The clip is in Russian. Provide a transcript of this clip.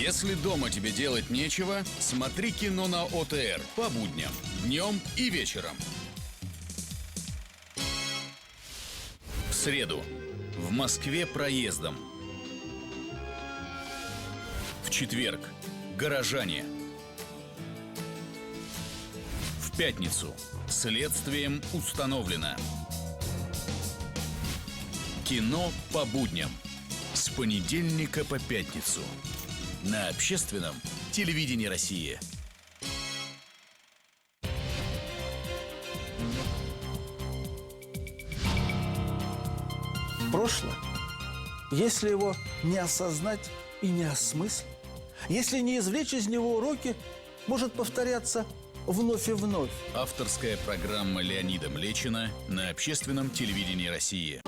Если дома тебе делать нечего, смотри кино на ОТР по будням, днем и вечером. В среду. В Москве проездом. В четверг. Горожане. В пятницу. Следствием установлено. Кино по будням. С понедельника по пятницу. На общественном телевидении России. Прошлое, если его не осознать и не осмыслить, если не извлечь из него уроки, может повторяться вновь и вновь. Авторская программа Леонида Млечина на общественном телевидении России.